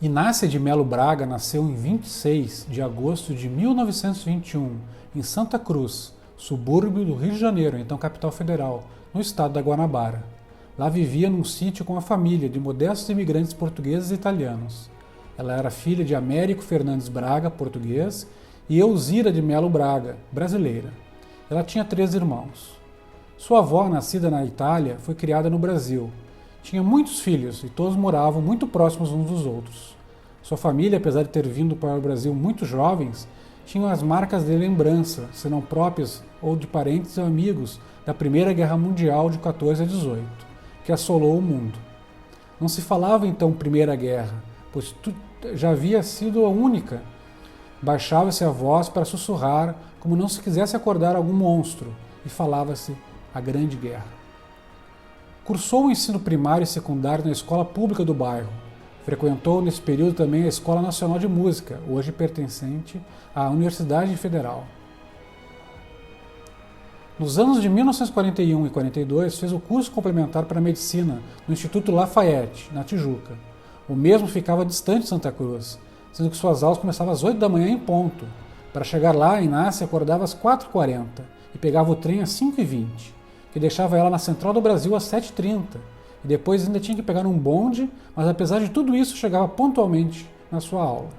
Inácia de Melo Braga nasceu em 26 de agosto de 1921, em Santa Cruz, subúrbio do Rio de Janeiro, então capital federal, no estado da Guanabara. Lá vivia num sítio com a família de modestos imigrantes portugueses e italianos. Ela era filha de Américo Fernandes Braga, português, e Elzira de Melo Braga, brasileira. Ela tinha 3 irmãos. Sua avó, nascida na Itália, foi criada no Brasil. Tinha muitos filhos e todos moravam muito próximos uns dos outros. Sua família, apesar de ter vindo para o Brasil muito jovens, tinham as marcas de lembrança, se não próprias ou de parentes ou amigos, da Primeira Guerra Mundial de 14 a 18, que assolou o mundo. Não se falava então Primeira Guerra, pois já havia sido a única. Baixava-se a voz para sussurrar, como não se quisesse acordar algum monstro, e falava-se a Grande Guerra. Cursou o ensino primário e secundário na escola pública do bairro. Frequentou nesse período também a Escola Nacional de Música, hoje pertencente à Universidade Federal. Nos anos de 1941 e 42, fez o curso complementar para medicina no Instituto Lafayette, na Tijuca. O mesmo ficava distante de Santa Cruz, sendo que suas aulas começavam às 8 da manhã em ponto. Para chegar lá, Inácia acordava às 4h40 e pegava o trem às 5h20, que deixava ela na Central do Brasil às 7h30. E depois ainda tinha que pegar um bonde, mas apesar de tudo isso, chegava pontualmente na sua aula.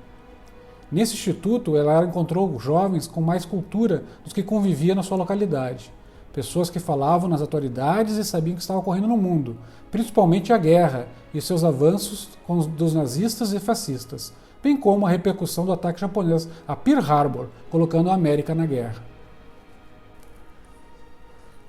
Nesse instituto, ela encontrou jovens com mais cultura dos que convivia na sua localidade. Pessoas que falavam nas autoridades e sabiam o que estava ocorrendo no mundo, principalmente a guerra e seus avanços dos nazistas e fascistas, bem como a repercussão do ataque japonês a Pearl Harbor, colocando a América na guerra.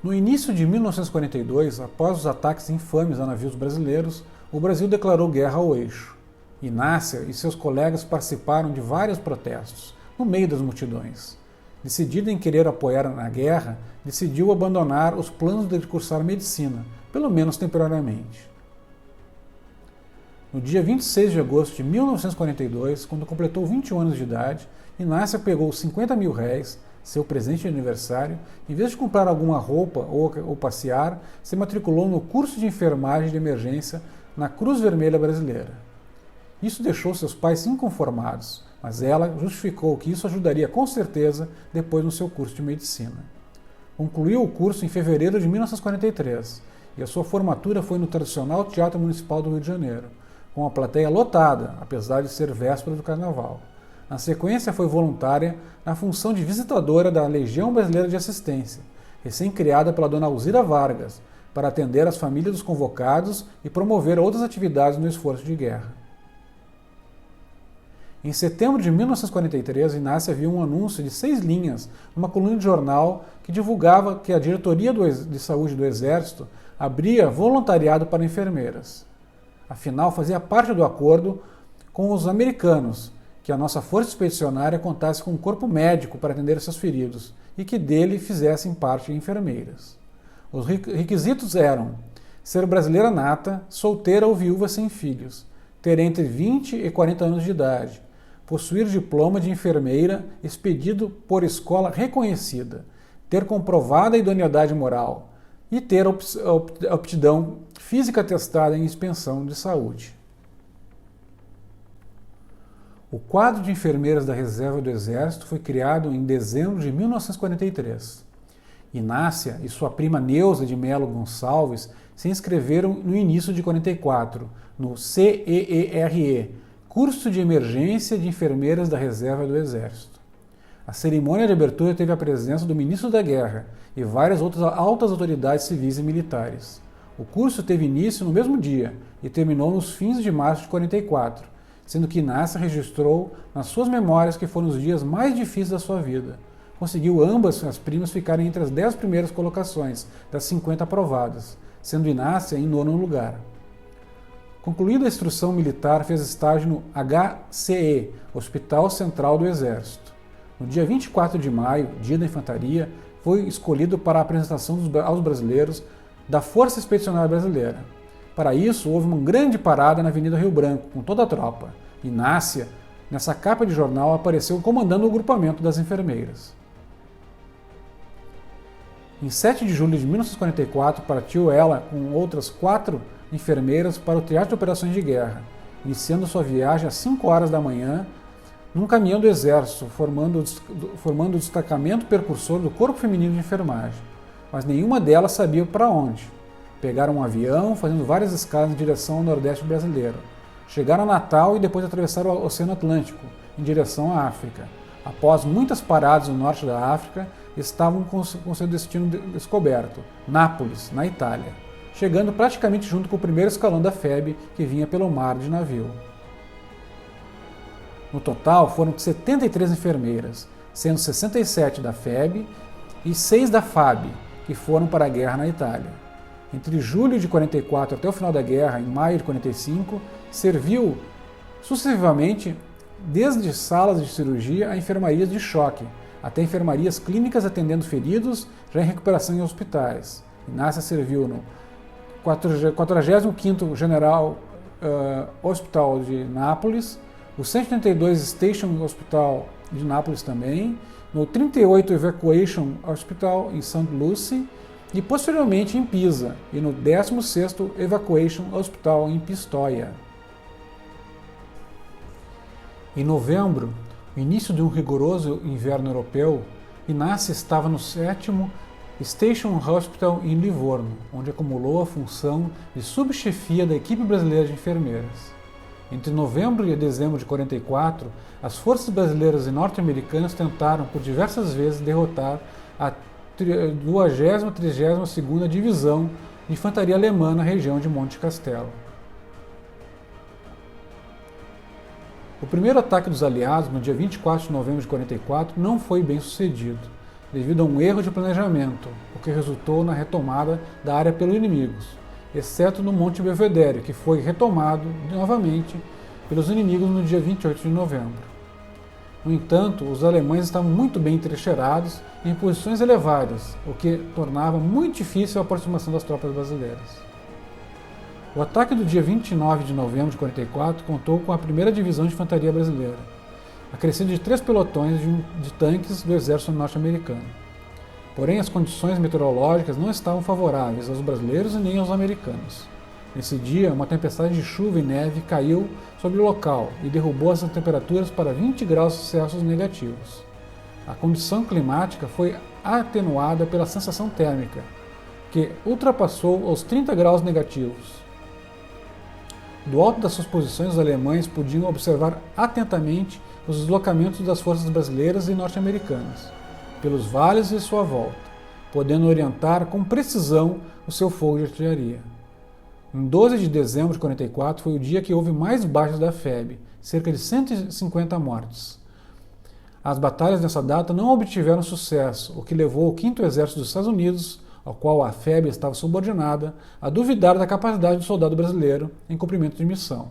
No início de 1942, após os ataques infames a navios brasileiros, o Brasil declarou guerra ao eixo. Inácia e seus colegas participaram de vários protestos, no meio das multidões. Decidida em querer apoiar na guerra, decidiu abandonar os planos de cursar medicina, pelo menos temporariamente. No dia 26 de agosto de 1942, quando completou 21 anos de idade, Inácia pegou 50 mil réis, seu presente de aniversário, em vez de comprar alguma roupa ou passear, se matriculou no curso de enfermagem de emergência na Cruz Vermelha Brasileira. Isso deixou seus pais inconformados, mas ela justificou que isso ajudaria com certeza depois no seu curso de medicina. Concluiu o curso em fevereiro de 1943 e a sua formatura foi no tradicional Teatro Municipal do Rio de Janeiro, com a plateia lotada, apesar de ser véspera do Carnaval. Na sequência, foi voluntária na função de visitadora da Legião Brasileira de Assistência, recém-criada pela dona Alzira Vargas, para atender as famílias dos convocados e promover outras atividades no esforço de guerra. Em setembro de 1943, Inácia viu um anúncio de 6 linhas numa coluna de jornal que divulgava que a Diretoria de Saúde do Exército abria voluntariado para enfermeiras. Afinal, fazia parte do acordo com os americanos que a nossa força expedicionária contasse com um corpo médico para atender seus feridos e que dele fizessem parte enfermeiras. Os requisitos eram ser brasileira nata, solteira ou viúva sem filhos, ter entre 20 e 40 anos de idade, possuir diploma de enfermeira expedido por escola reconhecida, ter comprovada idoneidade moral e ter aptidão física atestada em inspeção de saúde. O quadro de enfermeiras da Reserva do Exército foi criado em dezembro de 1943. Inácia e sua prima Neuza de Melo Gonçalves se inscreveram no início de 44, no CEERE, Curso de Emergência de Enfermeiras da Reserva do Exército. A cerimônia de abertura teve a presença do ministro da Guerra e várias outras altas autoridades civis e militares. O curso teve início no mesmo dia e terminou nos fins de março de 44, sendo que Inácia registrou nas suas memórias que foram os dias mais difíceis da sua vida. Conseguiu ambas as primas ficarem entre as 10 primeiras colocações das 50 aprovadas, sendo Inácia em 9º lugar. Concluída a instrução militar, fez estágio no HCE, Hospital Central do Exército. No dia 24 de maio, dia da infantaria, foi escolhido para a apresentação aos brasileiros da Força Expedicionária Brasileira. Para isso, houve uma grande parada na Avenida Rio Branco, com toda a tropa. Inácia, nessa capa de jornal, apareceu comandando o grupamento das enfermeiras. Em 7 de julho de 1944, partiu ela com outras 4 enfermeiras para o Teatro de Operações de Guerra. iniciando sua viagem às 5 horas da manhã, num caminhão do Exército, formando o destacamento percursor do Corpo Feminino de Enfermagem. Mas nenhuma delas sabia para onde. Pegaram um avião, fazendo várias escalas em direção ao Nordeste brasileiro. Chegaram a Natal e depois atravessaram o Oceano Atlântico, em direção à África. Após muitas paradas no norte da África, estavam com seu destino descoberto, Nápoles, na Itália, chegando praticamente junto com o primeiro escalão da FEB, que vinha pelo mar de navio. No total, foram 73 enfermeiras, sendo 67 da FEB e 6 da FAB, que foram para a guerra na Itália. Entre julho de 44 até o final da guerra, em maio de 45, serviu sucessivamente desde salas de cirurgia a enfermarias de choque, até enfermarias clínicas atendendo feridos já em recuperação em hospitais. Inácia serviu no 45º General Hospital de Nápoles, o 132 Station Hospital de Nápoles também, no 38 Evacuation Hospital em St. Lucie e posteriormente em Pisa e no 16º Evacuation Hospital em Pistoia. Em novembro, no início de um rigoroso inverno europeu, Inácia estava no 7º Station Hospital em Livorno, onde acumulou a função de subchefia da equipe brasileira de enfermeiras. Entre novembro e dezembro de 44, as forças brasileiras e norte-americanas tentaram por diversas vezes derrotar a 20ª e 32ª Divisão de Infantaria Alemã na região de Monte Castelo. O primeiro ataque dos aliados, no dia 24 de novembro de 44, não foi bem sucedido, devido a um erro de planejamento, o que resultou na retomada da área pelos inimigos, exceto no Monte Belvedere, que foi retomado novamente pelos inimigos no dia 28 de novembro. No entanto, os alemães estavam muito bem entrincheirados em posições elevadas, o que tornava muito difícil a aproximação das tropas brasileiras. O ataque do dia 29 de novembro de 44 contou com a 1ª Divisão de Infantaria Brasileira, acrescido de 3 pelotões de tanques do exército norte-americano. Porém, as condições meteorológicas não estavam favoráveis aos brasileiros e nem aos americanos. Nesse dia, uma tempestade de chuva e neve caiu sobre o local e derrubou as temperaturas para 20 graus Celsius negativos. A condição climática foi atenuada pela sensação térmica, que ultrapassou os 30 graus negativos. Do alto das suas posições, os alemães podiam observar atentamente os deslocamentos das forças brasileiras e norte-americanas, pelos vales e sua volta, podendo orientar com precisão o seu fogo de artilharia. Em 12 de dezembro de 44 foi o dia que houve mais baixas da FEB, cerca de 150 mortes. As batalhas nessa data não obtiveram sucesso, o que levou o 5º Exército dos Estados Unidos, ao qual a FEB estava subordinada, a duvidar da capacidade do soldado brasileiro em cumprimento de missão.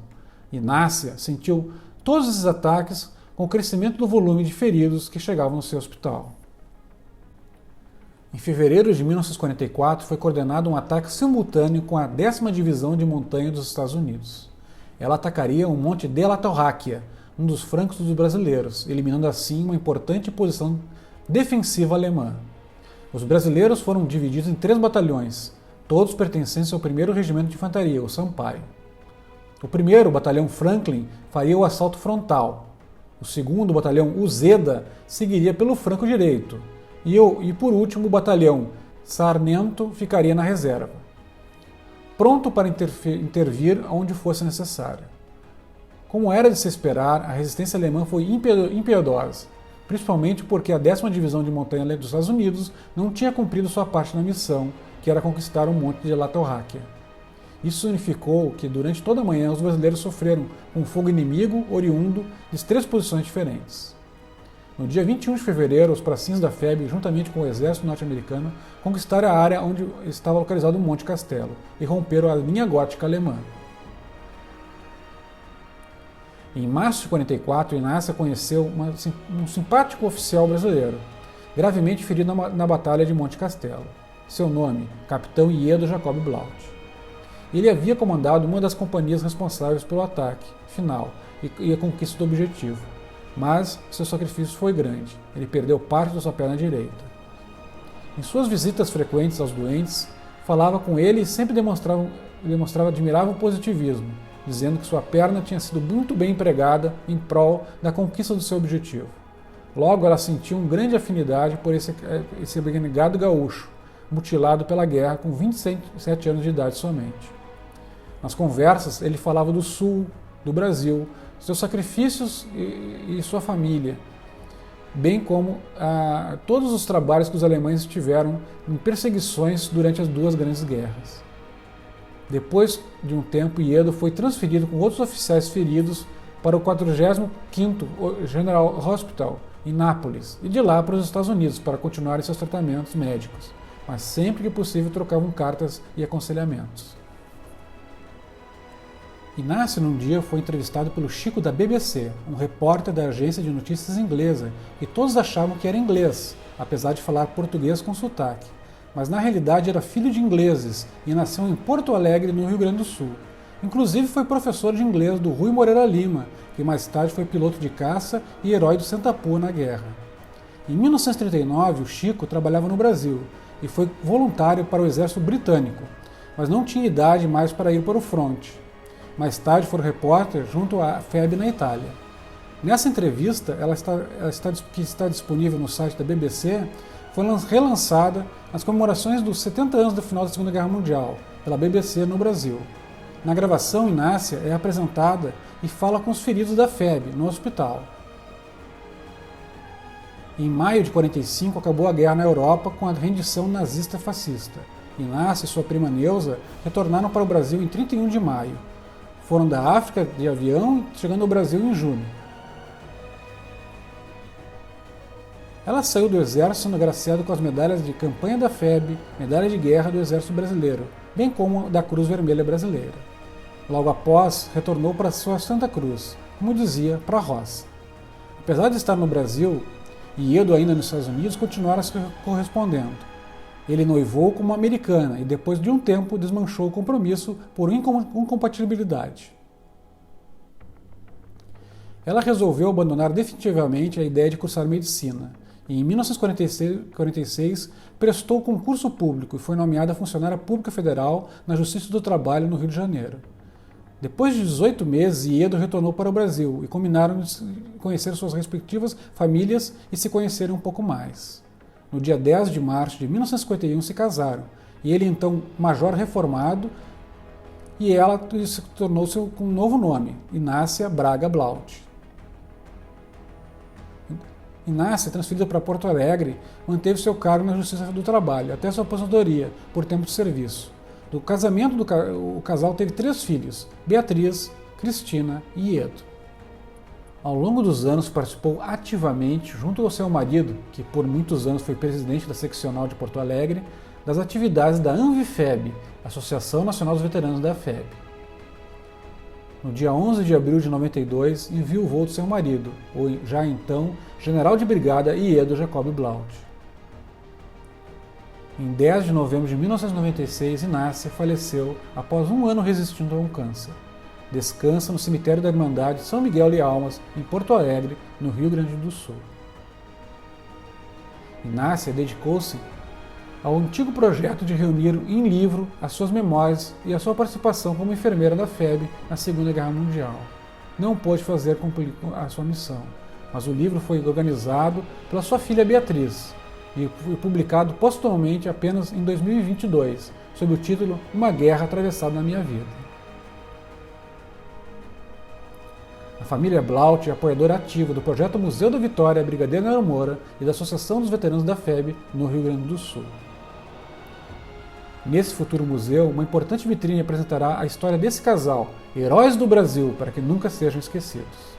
Inácia sentiu todos esses ataques com o crescimento do volume de feridos que chegavam no seu hospital. Em fevereiro de 1944 foi coordenado um ataque simultâneo com a 10ª Divisão de Montanha dos Estados Unidos. Ela atacaria o Monte de la Torráquia, um dos flancos dos brasileiros, eliminando assim uma importante posição defensiva alemã. Os brasileiros foram divididos em 3 batalhões, todos pertencentes ao 1º Regimento de Infantaria, o Sampaio. O 1º, o Batalhão Franklin, faria o assalto frontal. O 2º, o Batalhão Uzeda, seguiria pelo flanco direito. E por último, o Batalhão Sarnento ficaria na reserva, pronto para intervir onde fosse necessário. Como era de se esperar, a resistência alemã foi impiedosa, principalmente porque a 10ª Divisão de Montanha dos Estados Unidos não tinha cumprido sua parte na missão, que era conquistar o Monte de la Torráquia. Isso significou que, durante toda a manhã, os brasileiros sofreram um fogo inimigo oriundo de 3 posições diferentes. No dia 21 de fevereiro, os pracinhos da FEB, juntamente com o exército norte-americano, conquistaram a área onde estava localizado o Monte Castelo e romperam a linha gótica alemã. Em março de 44, Inácia conheceu um simpático oficial brasileiro, gravemente ferido na Batalha de Monte Castelo. Seu nome, Capitão Iedo Jacob Blaut. Ele havia comandado uma das companhias responsáveis pelo ataque final e a conquista do objetivo, mas seu sacrifício foi grande. Ele perdeu parte da sua perna direita. Em suas visitas frequentes aos doentes, falava com ele e sempre demonstrava admirável positivismo, dizendo que sua perna tinha sido muito bem empregada em prol da conquista do seu objetivo. Logo, ela sentiu uma grande afinidade por esse abnegado gaúcho, mutilado pela guerra com 27 anos de idade somente. Nas conversas, ele falava do sul do Brasil, seus sacrifícios e sua família, bem como todos os trabalhos que os alemães tiveram em perseguições durante as duas grandes guerras. Depois de um tempo, Iedo foi transferido com outros oficiais feridos para o 45º General Hospital, em Nápoles, e de lá para os Estados Unidos para continuarem seus tratamentos médicos, mas sempre que possível trocavam cartas e aconselhamentos. Inácio, num dia, foi entrevistado pelo Chico da BBC, um repórter da agência de notícias inglesa, e todos achavam que era inglês, apesar de falar português com sotaque. Mas na realidade era filho de ingleses e nasceu em Porto Alegre, no Rio Grande do Sul. Inclusive foi professor de inglês do Rui Moreira Lima, que mais tarde foi piloto de caça e herói do Sentapu na guerra. Em 1939, o Chico trabalhava no Brasil e foi voluntário para o exército britânico, mas não tinha idade mais para ir para o fronte. Mais tarde foi repórter junto à FEB na Itália. Nessa entrevista, que está disponível no site da BBC, foi relançada nas comemorações dos 70 anos do final da Segunda Guerra Mundial, pela BBC no Brasil. Na gravação, Inácia é apresentada e fala com os feridos da FEB, no hospital. Em maio de 1945, acabou a guerra na Europa com a rendição nazista-fascista. Inácia e sua prima Neuza retornaram para o Brasil em 31 de maio. Foram da África de avião, chegando ao Brasil em junho. Ela saiu do exército sendo agraciada com as medalhas de campanha da FEB, medalha de guerra do Exército Brasileiro, bem como da Cruz Vermelha Brasileira. Logo após, retornou para sua Santa Cruz, como dizia, para a roça. Apesar de estar no Brasil, e Iedo ainda nos Estados Unidos, continuaram se correspondendo. Ele noivou com uma americana e depois de um tempo desmanchou o compromisso por incompatibilidade. Ela resolveu abandonar definitivamente a ideia de cursar medicina e em 1946 prestou concurso público e foi nomeada funcionária pública federal na Justiça do Trabalho no Rio de Janeiro. Depois de 18 meses, Iedo retornou para o Brasil e combinaram de conhecer suas respectivas famílias e se conhecerem um pouco mais. No dia 10 de março de 1951 se casaram, e ele então major reformado, e ela se tornou-se com um novo nome, Inácia Braga Blaut. Inácia, transferida para Porto Alegre, manteve seu cargo na Justiça do Trabalho, até sua aposentadoria, por tempo de serviço. Do casamento, o casal teve 3 filhos, Beatriz, Cristina e Iedo. Ao longo dos anos participou ativamente, junto ao seu marido, que por muitos anos foi presidente da seccional de Porto Alegre, das atividades da ANVIFEB, Associação Nacional dos Veteranos da FEB. No dia 11 de abril de 92, enviou do seu marido, o já então general de brigada Iedo Jacob Blaut. Em 10 de novembro de 1996, Inácia faleceu após um ano resistindo a um câncer. Descansa no cemitério da Irmandade São Miguel de Almas, em Porto Alegre, no Rio Grande do Sul. Inácia dedicou-se ao antigo projeto de reunir em livro as suas memórias e a sua participação como enfermeira da FEB na Segunda Guerra Mundial. Não pôde fazer cumprir a sua missão, mas o livro foi organizado pela sua filha Beatriz e foi publicado postumamente apenas em 2022, sob o título Uma Guerra Atravessada na Minha Vida. A família Blaut é apoiadora ativa do projeto Museu da Vitória Brigadeiro Nero Moura e da Associação dos Veteranos da FEB no Rio Grande do Sul. Nesse futuro museu, uma importante vitrine apresentará a história desse casal, heróis do Brasil, para que nunca sejam esquecidos.